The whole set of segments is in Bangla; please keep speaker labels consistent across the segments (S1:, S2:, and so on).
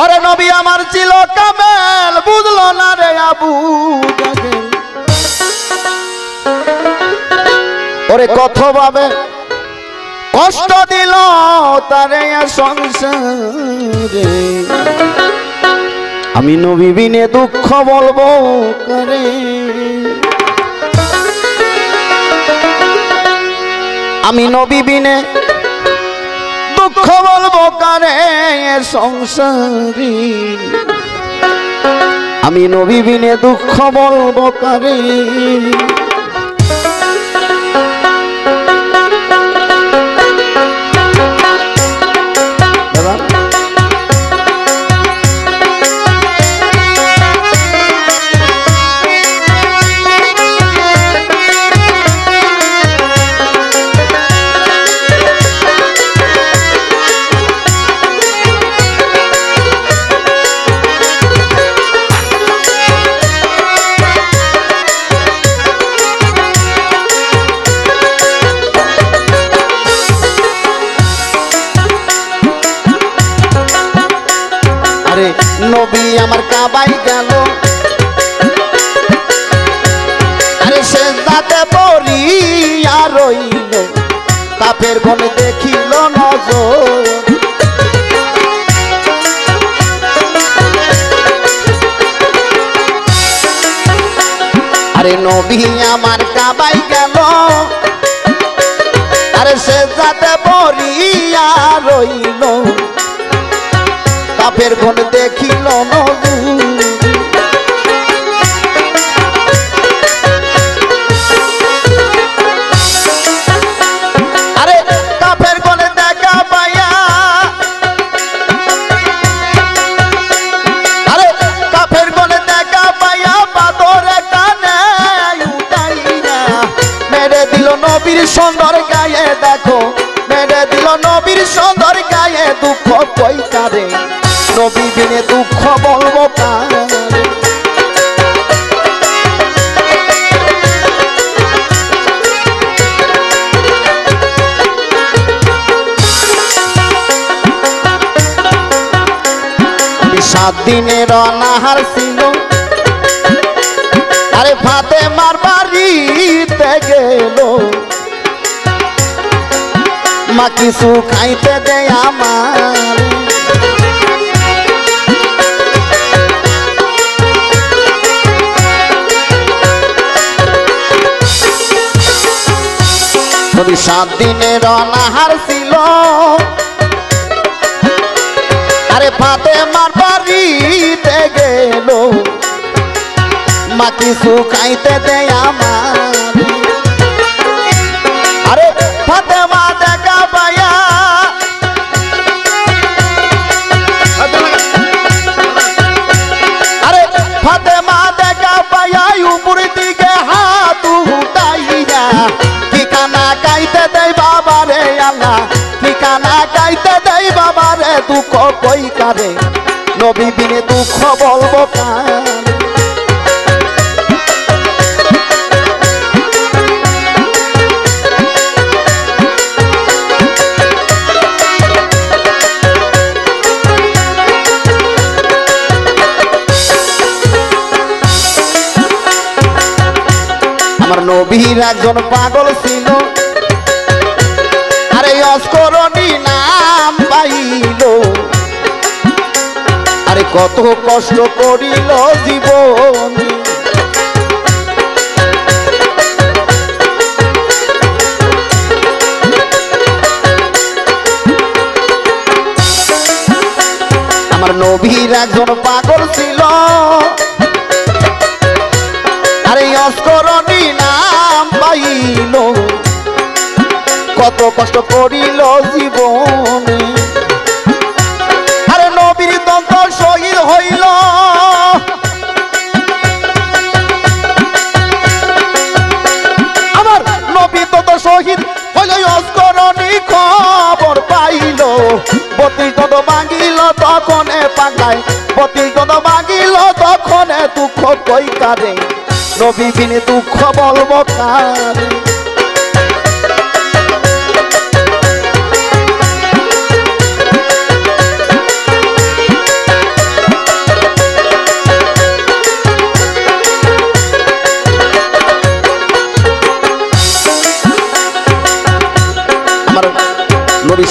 S1: ওরে নবী আমার ছিল কামেল, বুঝলো না রে আবু জাহেল। ওরে কত ভাবে কষ্ট দিল তারে সংসারে, আমি নবী বিনে দুঃখ বলবো করে। আমি নবী বিনে দুঃখ বলবো কারে সংসারী, আমি নবী বিনে দুঃখ বলবো কারে। নবী আমার কাবাই গেল, আরে সেজদাতে পড়িয়া রইল, কাফের গণ দেখিল নজর। আরে নবী আমার কাবাই গেল, আরে সেজদাতে পড়িয়া রইল, কাফের গণ দেখিল নজর। আরে কাফের গণ দেখা পাইয়া, আরে কাফের গণ দেখা পাইয়া বাদরে কানে উঠাইয়া মেরে দিল নবীর সুন্দর গায়ে। দেখো মেরে দিল নবীর সুন্দর গায়ে, দুঃখ কইতারে নবী বিনে দুঃখ বলবো কারে। সাত দিনের অনাহার ছিল, আরে ফাতেমার বাড়িতে গেল, মা কিছু খাইতে দেয় আমার। সাত দিনের অনাহার ছিল, আরে ফাতেমার বাড়িতে গেল, মা কিছু খাইতে দেয় আমার। আরে ফাতেমা দেখা পাইয়া, আরে ফাতেমা দেখা পাইয়া উপর দিকে হাত উঠাইয়া ঠিকানা গাইতে দেয় বাবারে আল্লাহ, ঠিকানা গাইতে দেয় বাবারে। দুঃখ কই কারে নবী বিনে দুঃখ বলবো কারে। আমার নবীর একজন পাগল ছিল, আরে অস্করণী নাম পাইল, আরে কত কষ্ট করিল জীবন। আমার নবীর একজন পাগল ছিল, আরে অস্করণী নাম পাইল, কত কষ্ট করিল জীবনে। আরে নবীর দন্ত শহীদ হইল, আমার নবী দন্ত শহীদ হইল, অস্করণী খবর পাইল, 32 দন্ত ভাঙিল তখনে পাগলায়, 32 দন্ত ভাঙিল তখনে। দুঃখ কই কারে নবী বিনে দুঃখ বলবো কারে।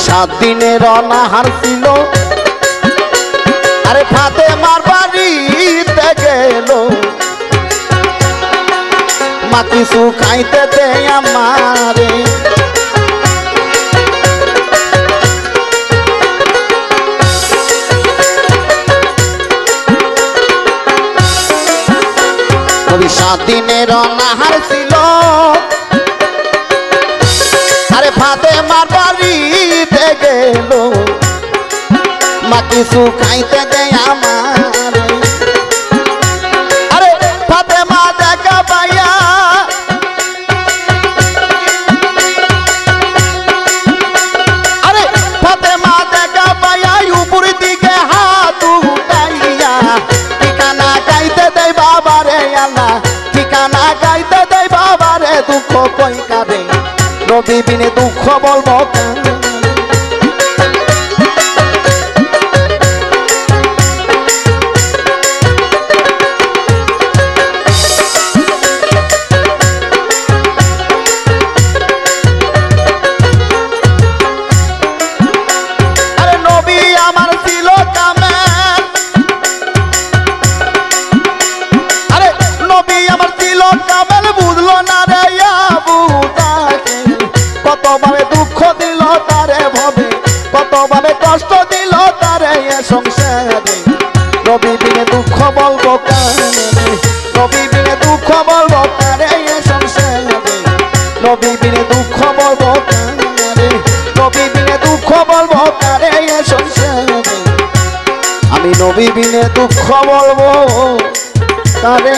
S1: 7 দিনের অনাহার ছিল আরে ফাতেমার বাড়িতে গেল মা কিছু খাইতে দে আমারে ওই 7 দিনের অনাহার ছিল আরে ফাতেমার বাড়িতে গেল মা কিছু খাইতে দে আমারে আরে ফাতেমা দেখা পাইয়া আরে ফাতেমা দেখা পাইয়া উপর দিকে হাত উঠাইয়া ঠিকানা গাইতে দেয় বাবারে আল্লাহ ঠিকানা গাইতে দেয় বাবারে দুঃখ কই কাঁদে নবী বিনে দুঃখ বলবো আরে নবী আমার ছিল কামেল আরে নবী আমার ছিল কামেল বুঝলো না রে আবু কতভাবে দুঃখ দিল তারে ভবে কতভাবে কষ্ট দিল তারে সংসারে নবী বিনে দুঃখ বলবো কারে নবী বিনে দুঃখ বলবো কারে সংসারে নবী বিনে দুঃখ বলবো কারে নবী বিনে দুঃখ বলবো কারে সংসারে আমি নবী বিনে দুঃখ বলবো কারে